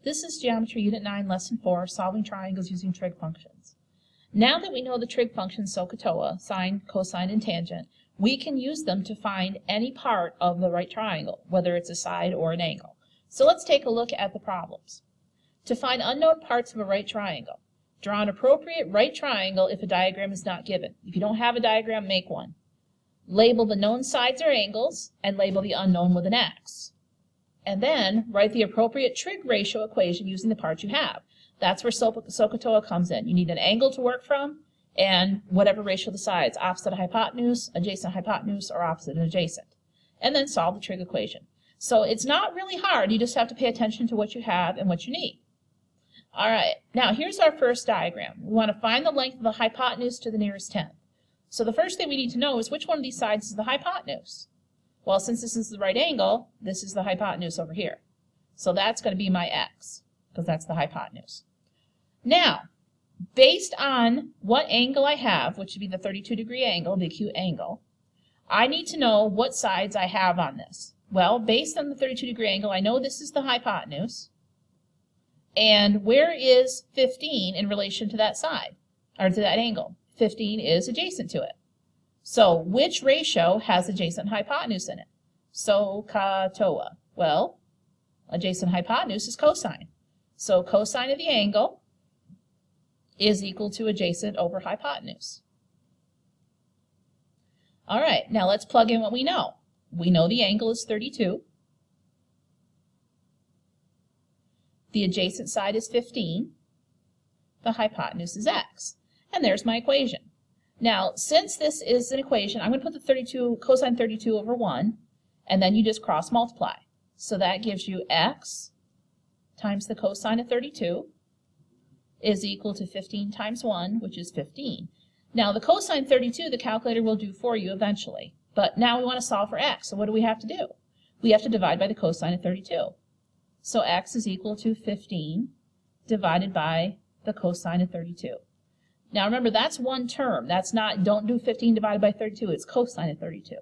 This is Geometry Unit 9, Lesson 4, Solving Triangles Using Trig Functions. Now that we know the trig functions SOHCAHTOA, sine, cosine, and tangent, we can use them to find any part of the right triangle, whether it's a side or an angle. So let's take a look at the problems. To find unknown parts of a right triangle, draw an appropriate right triangle if a diagram is not given. If you don't have a diagram, make one. Label the known sides or angles, and label the unknown with an X. And then write the appropriate trig ratio equation using the parts you have. That's where SOHCAHTOA comes in. You need an angle to work from, and whatever ratio the sides, opposite of hypotenuse, or opposite and adjacent. And then solve the trig equation. So it's not really hard. You just have to pay attention to what you have and what you need. All right, now here's our first diagram. We want to find the length of the hypotenuse to the nearest tenth. So the first thing we need to know is which one of these sides is the hypotenuse. Well, since this is the right angle, this is the hypotenuse over here. So that's going to be my X, because that's the hypotenuse. Now, based on what angle I have, which would be the 32-degree angle, the acute angle, I need to know what sides I have on this. Well, based on the 32-degree angle, I know this is the hypotenuse. And where is 15 in relation to that side, or to that angle? 15 is adjacent to it. So which ratio has adjacent hypotenuse in it? SOHCAHTOA. Well, adjacent hypotenuse is cosine. So cosine of the angle is equal to adjacent over hypotenuse. All right, now let's plug in what we know. We know the angle is 32. The adjacent side is 15. The hypotenuse is X. And there's my equation. Now, since this is an equation, I'm going to put the 32, cosine 32 over 1, and then you just cross multiply. So that gives you X times the cosine of 32 is equal to 15 times 1, which is 15. Now, the cosine 32, the calculator will do for you eventually. But now we want to solve for X, so what do we have to do? We have to divide by the cosine of 32. So X is equal to 15 divided by the cosine of 32. Now remember, that's one term. That's not, don't do 15 divided by 32, it's cosine of 32.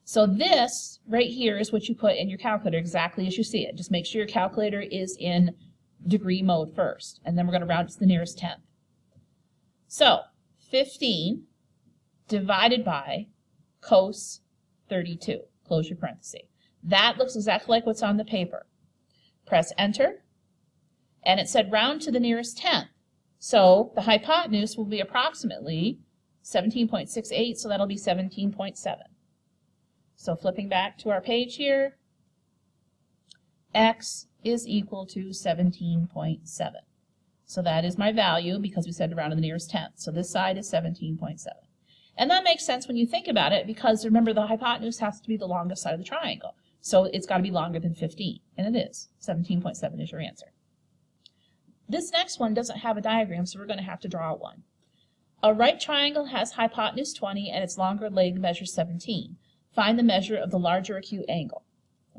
So this right here is what you put in your calculator exactly as you see it. Just make sure your calculator is in degree mode first, and then we're going to round to the nearest tenth. So 15 divided by cos 32, close your parenthesis. That looks exactly like what's on the paper. Press enter, and it said round to the nearest tenth. So the hypotenuse will be approximately 17.68, so that'll be 17.7. So flipping back to our page here, X is equal to 17.7. So that is my value because we said around to the nearest tenth. So this side is 17.7. And that makes sense when you think about it because remember the hypotenuse has to be the longest side of the triangle. So it's got to be longer than 15, and it is. 17.7 is your answer. This next one doesn't have a diagram, so we're going to have to draw one. A right triangle has hypotenuse 20 and its longer leg measures 17. Find the measure of the larger acute angle.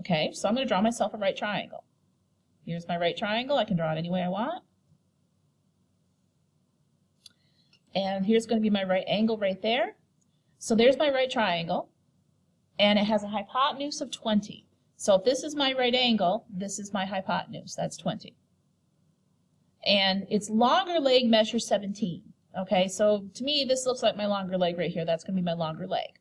Okay, so I'm going to draw myself a right triangle. Here's my right triangle. I can draw it any way I want. And here's going to be my right angle right there. So there's my right triangle, and it has a hypotenuse of 20. So if this is my right angle, this is my hypotenuse. That's 20. And its longer leg measures 17. Okay, so to me, this looks like my longer leg right here. That's going to be my longer leg.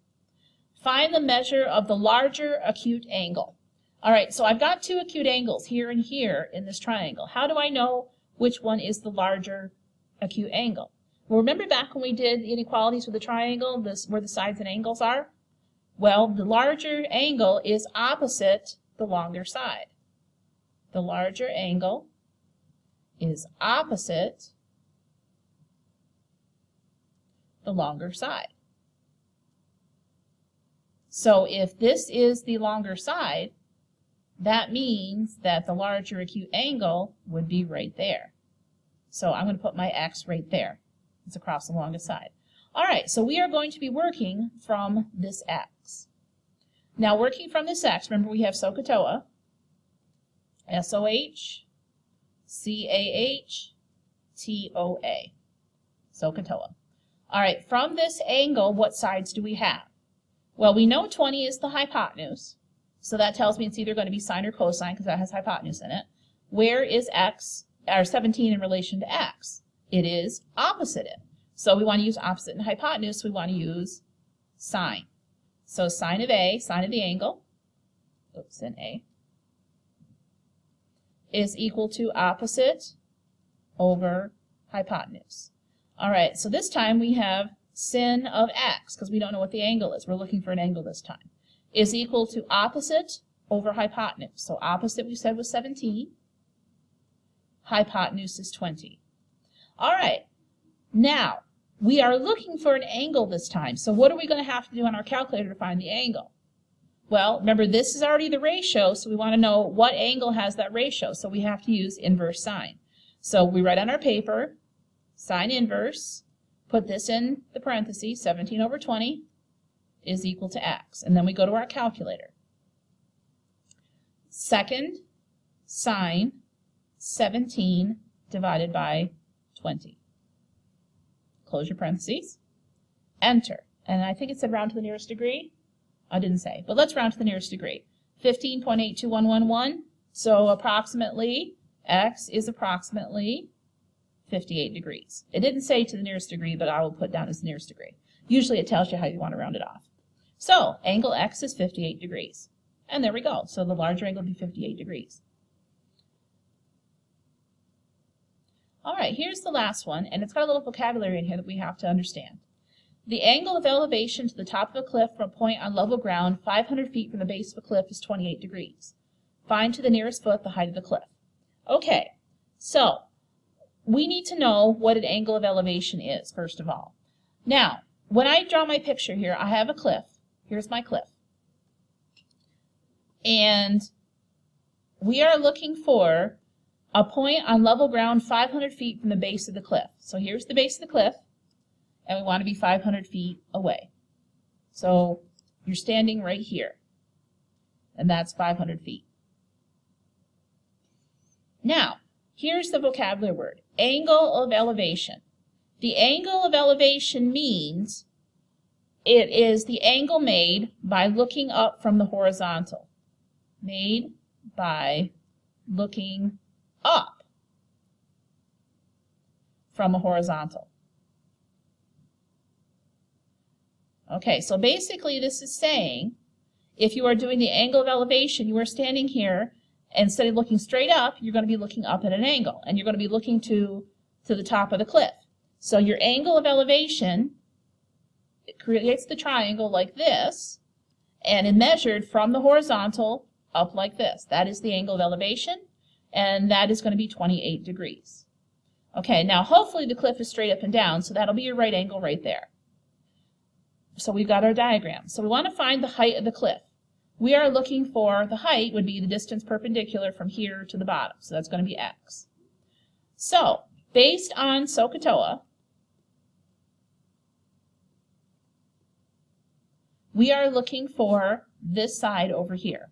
Find the measure of the larger acute angle. All right, so I've got two acute angles here and here in this triangle. How do I know which one is the larger acute angle? Well, remember back when we did inequalities with the triangle, where the sides and angles are? Well, the larger angle is opposite the longer side. The larger angle is opposite the longer side. So if this is the longer side, that means that the larger acute angle would be right there. So I'm going to put my X right there. It's across the longest side. All right, so we are going to be working from this X. Now working from this X, remember we have SOHCAHTOA, S-O-H, C-A-H-T-O-A, SOHCAHTOA. All right, from this angle, what sides do we have? Well, we know 20 is the hypotenuse, so that tells me it's either going to be sine or cosine because that has hypotenuse in it. where is x, or 17 in relation to x? It is opposite it. So we want to use opposite and hypotenuse, we want to use sine. So sine of A, sine of the angle, oops, in A, is equal to opposite over hypotenuse. All right, so this time we have sin of x, because we don't know what the angle is. We're looking for an angle this time. Is equal to opposite over hypotenuse. So opposite we said was 17. Hypotenuse is 20. All right, now we are looking for an angle this time. So what are we going to have to do on our calculator to find the angle? Well, remember this is already the ratio, so we want to know what angle has that ratio. So we have to use inverse sine. So we write on our paper, sine inverse, put this in the parentheses, 17 over 20 is equal to x. And then we go to our calculator. Second sine 17 divided by 20. Close your parentheses. Enter. And I think it said round to the nearest degree. I didn't say, but let's round to the nearest degree. 15.82111. So approximately, x is approximately 58 degrees. It didn't say to the nearest degree, but I will put down as the nearest degree. Usually it tells you how you want to round it off. So angle x is 58 degrees. And there we go. So the larger angle will be 58 degrees. All right, here's the last one, and it's got a little vocabulary in here that we have to understand. The angle of elevation to the top of a cliff from a point on level ground 500 feet from the base of a cliff is 28 degrees. Find to the nearest foot the height of the cliff. Okay, so we need to know what an angle of elevation is, first of all. Now, when I draw my picture here, I have a cliff. Here's my cliff. And we are looking for a point on level ground 500 feet from the base of the cliff. So here's the base of the cliff, and we want to be 500 feet away. So you're standing right here, and that's 500 feet. Now, here's the vocabulary word, angle of elevation. The angle of elevation means it is the angle made by looking up from the horizontal. Made by looking up from a horizontal. Okay, so basically this is saying if you are doing the angle of elevation, you are standing here, and instead of looking straight up, you're going to be looking up at an angle, and you're going to be looking to the top of the cliff. So your angle of elevation, it creates the triangle like this, and is measured from the horizontal up like this. That is the angle of elevation, and that is going to be 28 degrees. Okay, now hopefully the cliff is straight up and down, so that'll be your right angle right there. So we've got our diagram. So we want to find the height of the cliff. We are looking for the height would be the distance perpendicular from here to the bottom, so that's going to be x. So, based on SOHCAHTOA, we are looking for this side over here.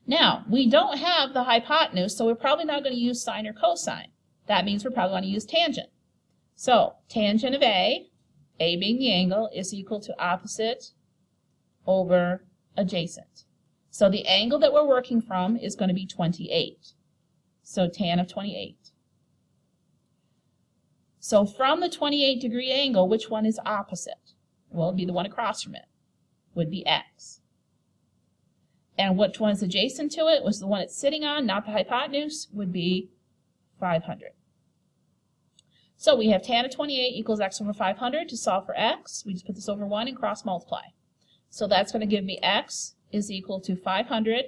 Now, we don't have the hypotenuse, so we're probably not going to use sine or cosine. That means we're probably going to use tangent. So, tangent of A being the angle, is equal to opposite over adjacent. So the angle that we're working from is going to be 28. So tan of 28. So from the 28 degree angle, which one is opposite? Well, it would be the one across from it, would be x. And which one is adjacent to it was the one it's sitting on, not the hypotenuse, would be 500. So we have tan of 28 equals x over 500. To solve for x, we just put this over 1 and cross multiply. So that's going to give me x is equal to 500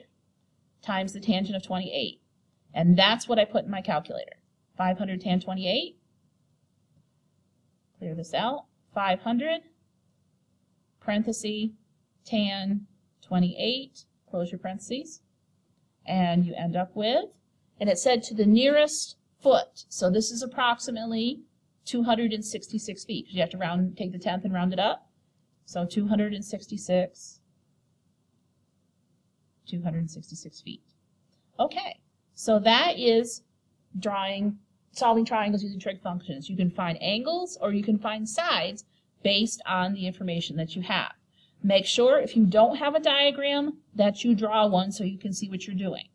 times the tangent of 28. And that's what I put in my calculator. 500 tan 28. Clear this out. 500, parenthesis, tan 28, close your parentheses. And you end up with, and it said to the nearest foot. So this is approximately 266 feet. You have to take the 10th and round it up. So 266 feet. Okay, so that is solving triangles using trig functions. You can find angles or you can find sides based on the information that you have. Make sure if you don't have a diagram that you draw one so you can see what you're doing.